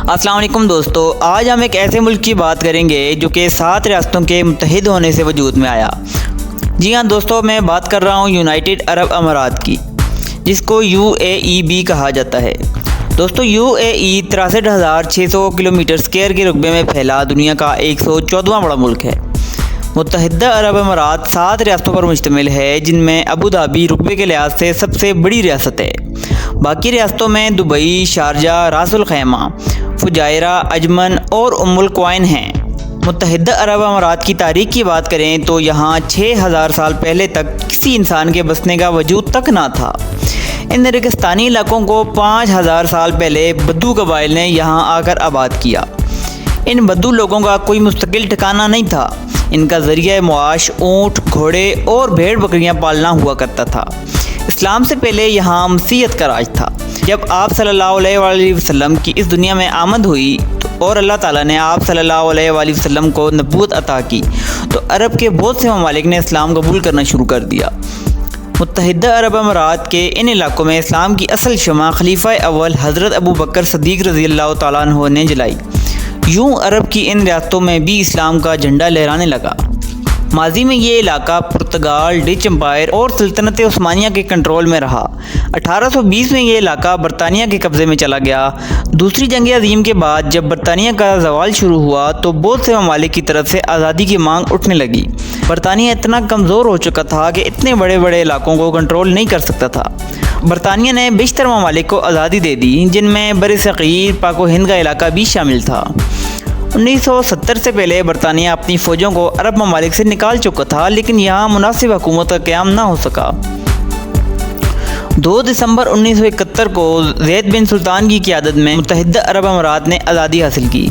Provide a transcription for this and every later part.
السلام علیکم دوستو، آج ہم ایک ایسے ملک کی بات کریں گے جو کہ 7 ریاستوں کے متحد ہونے سے وجود میں آیا۔ جی ہاں دوستو، میں بات کر رہا ہوں یونائٹڈ عرب امارات کی، جس کو UAE بھی کہا جاتا ہے۔ دوستو UAE 63,600 کلومیٹر اسکوائر کے رقبے میں پھیلا دنیا کا 114واں بڑا ملک ہے۔ متحدہ عرب امارات 7 ریاستوں پر مشتمل ہے، جن میں ابوظہبی رقبے کے لحاظ سے سب سے بڑی ریاست ہے۔ باقی ریاستوں میں Dubai, Sharjah, Ras al Khaimah, Fujairah, Ajman اور ام القوائن ہیں۔ متحدہ عرب امارات کی تاریخ کی بات کریں تو یہاں 6000 سال پہلے تک کسی انسان کے بسنے کا وجود تک نہ تھا۔ ان ریگستانی علاقوں کو 5000 سال پہلے بدو قبائل نے یہاں آ کر آباد کیا۔ ان بدو لوگوں کا کوئی مستقل ٹھکانہ نہیں تھا۔ ان کا ذریعہ معاش اونٹ، گھوڑے اور بھیڑ بکریاں پالنا ہوا کرتا تھا۔ اسلام سے پہلے یہاں مسیحیت کا راج تھا۔ جب آپ صلی اللہ علیہ وآلہ وسلم کی اس دنیا میں آمد ہوئی اور اللہ تعالیٰ نے آپ صلی اللہ علیہ وآلہ وسلم کو نبوت عطا کی تو عرب کے بہت سے ممالک نے اسلام قبول کرنا شروع کر دیا۔ متحدہ عرب امارات کے ان علاقوں میں اسلام کی اصل شمع خلیفہ اول حضرت ابو بکر صدیق رضی اللہ تعالیٰ عنہ نے جلائی۔ یوں عرب کی ان ریاستوں میں بھی اسلام کا جھنڈا لہرانے لگا۔ ماضی میں یہ علاقہ پرتگال، ڈچ امپائر اور سلطنت عثمانیہ کے کنٹرول میں رہا۔ 1820 میں یہ علاقہ برطانیہ کے قبضے میں چلا گیا۔ دوسری جنگ عظیم کے بعد جب برطانیہ کا زوال شروع ہوا تو بہت سے ممالک کی طرف سے آزادی کی مانگ اٹھنے لگی۔ برطانیہ اتنا کمزور ہو چکا تھا کہ اتنے بڑے بڑے علاقوں کو کنٹرول نہیں کر سکتا تھا۔ برطانیہ نے بیشتر ممالک کو آزادی دے دی، جن میں برصغیر پاک و ہند کا علاقہ بھی شامل تھا۔ 1970 سے پہلے برطانیہ اپنی فوجوں کو عرب ممالک سے نکال چکا تھا، لیکن یہاں مناسب حکومت کا قیام نہ ہو سکا۔ 2 دسمبر 1971 کو زید بن سلطان کی قیادت میں متحدہ عرب امارات نے آزادی حاصل کی۔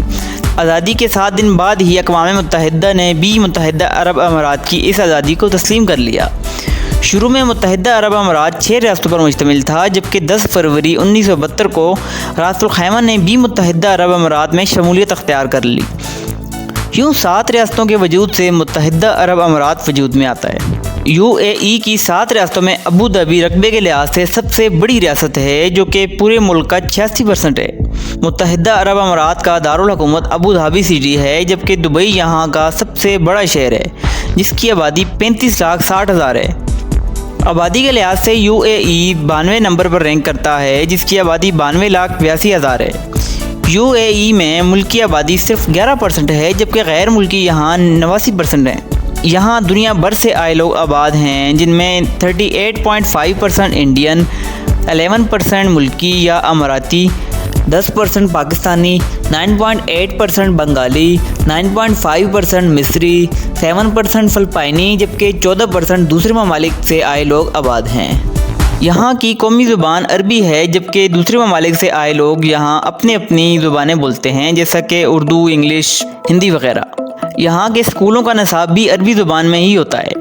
آزادی کے 7 دن بعد ہی اقوام متحدہ نے بھی متحدہ عرب امارات کی اس آزادی کو تسلیم کر لیا۔ شروع میں متحدہ عرب امارات 6 ریاستوں پر مشتمل تھا، جبکہ 10 فروری 1972 کو راس الخیمہ نے بھی متحدہ عرب امارات میں شمولیت اختیار کر لی۔ یوں 7 ریاستوں کے وجود سے متحدہ عرب امارات وجود میں آتا ہے۔ UAE کی 7 ریاستوں میں ابوظہبی رقبے کے لحاظ سے سب سے بڑی ریاست ہے، جو کہ پورے ملک کا 86% ہے۔ متحدہ عرب امارات کا دارالحکومت ابوظہبی سٹی ہے، جبکہ دبئی یہاں کا سب سے بڑا شہر ہے، جس کی آبادی 35,60,000 ہے۔ آبادی کے لحاظ سے UAE 92 نمبر پر رینک کرتا ہے، جس کی آبادی 92,82,000 ہے۔ UAE میں ملکی آبادی صرف 11% ہے، جبکہ غیر ملکی یہاں 89% ہیں۔ یہاں دنیا بھر سے آئے لوگ آباد ہیں، جن میں 38.5% انڈین، 11% ملکی یا اماراتی، 10% پاکستانی، 9.8% بنگالی، 9.5% مصری، 7% فلپائنی، جبکہ 14% دوسرے ممالک سے آئے لوگ آباد ہیں۔ یہاں کی قومی زبان عربی ہے، جبکہ دوسرے ممالک سے آئے لوگ یہاں اپنی زبانیں بولتے ہیں، جیسا کہ اردو، انگلش، ہندی وغیرہ۔ یہاں کے اسکولوں کا نصاب بھی عربی زبان میں ہی ہوتا ہے۔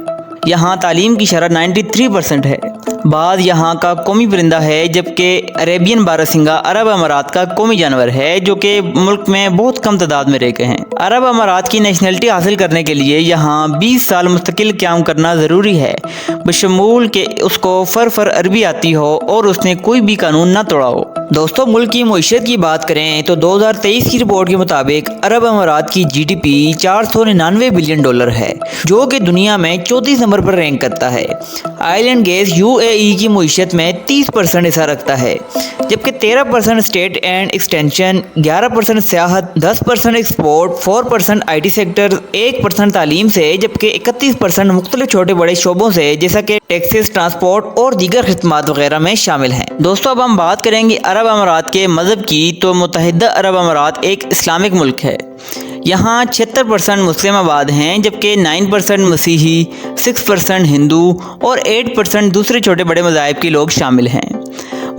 یہاں تعلیم کی شرح 93% ہے۔ بعض یہاں کا قومی پرندہ ہے، جبکہ عریبین باراسنگا عرب امارات کا قومی جانور ہے، جو کہ ملک میں بہت کم تعداد میں رہتے ہیں۔ عرب امارات کی نیشنلٹی حاصل کرنے کے لیے یہاں 20 سال مستقل قیام کرنا ضروری ہے، بشمول کہ اس کو فر عربی آتی ہو اور اس نے کوئی بھی قانون نہ توڑا ہو۔ دوستو ملک کی معیشت کی بات کریں تو 2023 کی رپورٹ کے مطابق عرب امارات کی GDP $499 بلین ہے، جو کہ دنیا میں 34 نمبر پر رینک کرتا ہے۔ آئل اینڈ گیس UAE کی معیشت میں 30% حصہ رکھتا ہے، جبکہ 13% اسٹیٹ اینڈ ایکسٹینشن، 11% سیاحت، 10% ایکسپورٹ، 4% IT سیکٹر، 1% تعلیم سے، جبکہ 31% مختلف چھوٹے بڑے شعبوں سے جیسا کہ ٹیکسز، ٹرانسپورٹ اور دیگر خدمات وغیرہ میں شامل ہیں۔ دوستو اب ہم بات کریں گے عرب امارات کے مذہب کی، تو متحدہ عرب امارات ایک اسلامک ملک ہے۔ یہاں 76% مسلم آباد ہیں، جبکہ 9% مسیحی، 6% ہندو اور 8% دوسرے چھوٹے بڑے مذاہب کے لوگ شامل ہیں۔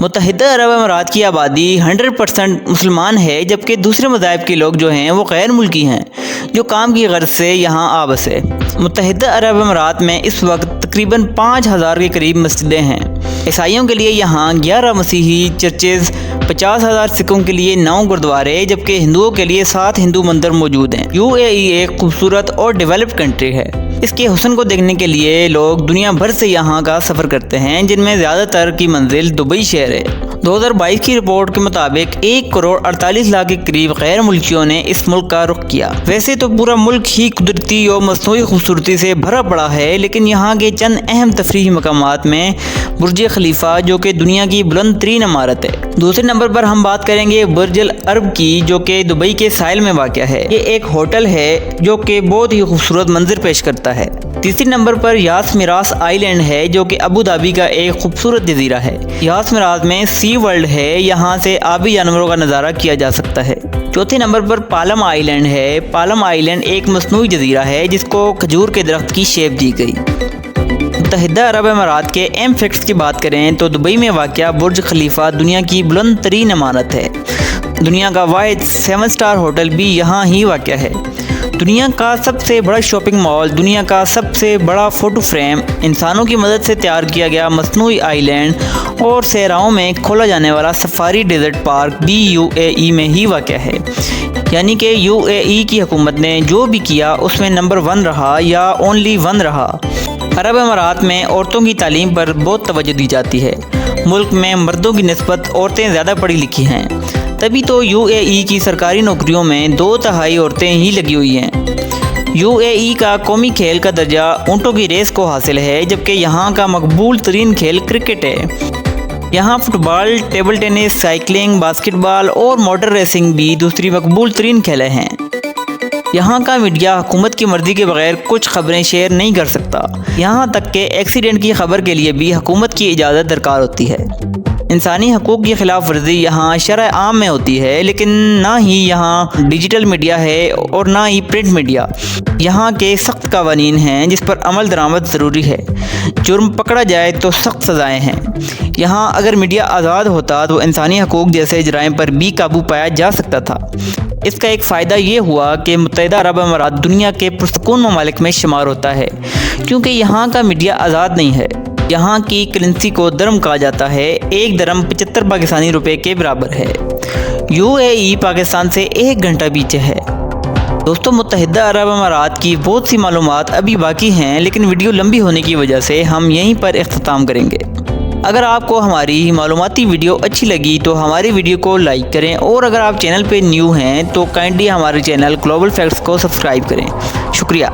متحدہ عرب امارات کی آبادی 100% مسلمان ہے، جبکہ دوسرے مذاہب کے لوگ جو ہیں وہ غیر ملکی ہیں، جو کام کی غرض سے یہاں آبس ہے۔ متحدہ عرب امارات میں اس وقت تقریباً 5,000 کے قریب مسجدیں ہیں۔ عیسائیوں کے لیے یہاں 11 مسیحی چرچز، 50,000 سکھوں کے لیے 9 گردوارے، جبکہ ہندوؤں کے لیے 7 ہندو مندر موجود ہیں۔ UAE ایک خوبصورت اور ڈیولپڈ کنٹری ہے۔ اس کے حسن کو دیکھنے کے لیے لوگ دنیا بھر سے یہاں کا سفر کرتے ہیں، جن میں زیادہ تر کی منزل دبئی شہر ہے۔ 2022 کی رپورٹ کے مطابق 1 کروڑ 48 لاکھ کے قریب غیر ملکیوں نے اس ملک کا رخ کیا۔ ویسے تو پورا ملک ہی قدرتی اور مصنوعی خوبصورتی سے بھرا پڑا ہے، لیکن یہاں کے چند اہم تفریحی مقامات میں برج خلیفہ جو کہ دنیا کی بلند ترین عمارت ہے۔ دوسرے نمبر پر ہم بات کریں گے برج العرب کی، جو کہ دبئی کے ساحل میں واقع ہے۔ یہ ایک ہوٹل ہے جو کہ بہت ہی خوبصورت منظر پیش کرتا ہے۔ تیسرے نمبر پر یاس میراث آئی لینڈ ہے، جو کہ ابو دھابی کا ایک خوبصورت جزیرہ ہے۔ یاس میراث میں سی ورلڈ ہے، یہاں سے آبی جانوروں کا نظارہ کیا جا سکتا ہے۔ چوتھے نمبر پر پالم آئی لینڈ ہے۔ پالم آئی لینڈ ایک مصنوعی جزیرہ ہے جس کو کھجور کے درخت کی شیپ دی گئی۔ متحدہ عرب امارات کے اہم فیکٹس کی بات کریں تو دبئی میں واقع برج خلیفہ دنیا کی بلند ترین عمارت ہے۔ دنیا کا واحد 7 اسٹار ہوٹل بھی یہاں ہی واقع ہے۔ دنیا کا سب سے بڑا شاپنگ مال، دنیا کا سب سے بڑا فوٹو فریم، انسانوں کی مدد سے تیار کیا گیا مصنوعی آئی لینڈ اور صحراؤں میں کھولا جانے والا سفاری ڈیزرٹ پارک بھی UAE میں ہی واقع ہے۔ یعنی کہ UAE کی حکومت نے جو بھی کیا اس میں نمبر 1 رہا یا اونلی 1 رہا۔ عرب امارات میں عورتوں کی تعلیم پر بہت توجہ دی جاتی ہے۔ ملک میں مردوں کی نسبت عورتیں زیادہ پڑھی لکھی ہیں، تبھی تو UAE کی سرکاری نوکریوں میں 2/3 عورتیں ہی لگی ہوئی ہیں۔ UAE کا قومی کھیل کا درجہ اونٹوں کی ریس کو حاصل ہے، جبکہ یہاں کا مقبول ترین کھیل کرکٹ ہے۔ یہاں فٹ بال، ٹیبل ٹینس، سائیکلنگ، باسکٹ بال اور موٹر ریسنگ بھی دوسری مقبول ترین کھیلیں ہیں۔ یہاں کا میڈیا حکومت کی مرضی کے بغیر کچھ خبریں شیئر نہیں کر سکتا، یہاں تک کہ ایکسیڈنٹ کی خبر کے لیے بھی حکومت کی اجازت درکار ہوتی ہے۔ انسانی حقوق کی خلاف ورزی یہاں شرح عام میں ہوتی ہے، لیکن نہ ہی یہاں ڈیجیٹل میڈیا ہے اور نہ ہی پرنٹ میڈیا۔ یہاں کے سخت قوانین ہیں جس پر عمل درآمد ضروری ہے۔ جرم پکڑا جائے تو سخت سزائیں ہیں۔ یہاں اگر میڈیا آزاد ہوتا تو انسانی حقوق جیسے جرائم پر بھی قابو پایا جا سکتا تھا۔ اس کا ایک فائدہ یہ ہوا کہ متحدہ عرب امارات دنیا کے پرسکون ممالک میں شمار ہوتا ہے، کیونکہ یہاں کا میڈیا آزاد نہیں ہے۔ یہاں کی کرنسی کو درم کہا جاتا ہے۔ 1 درم 75 پاکستانی روپے کے برابر ہے۔ UAE پاکستان سے 1 گھنٹہ پیچھے ہے۔ دوستو، متحدہ عرب امارات کی بہت سی معلومات ابھی باقی ہیں، لیکن ویڈیو لمبی ہونے کی وجہ سے ہم یہیں پر اختتام کریں گے۔ اگر آپ کو ہماری معلوماتی ویڈیو اچھی لگی تو ہماری ویڈیو کو لائک کریں، اور اگر آپ چینل پہ نیو ہیں تو کائنڈلی ہمارے چینل گلوبل فیکٹس کو سبسکرائب کریں۔ شکریہ۔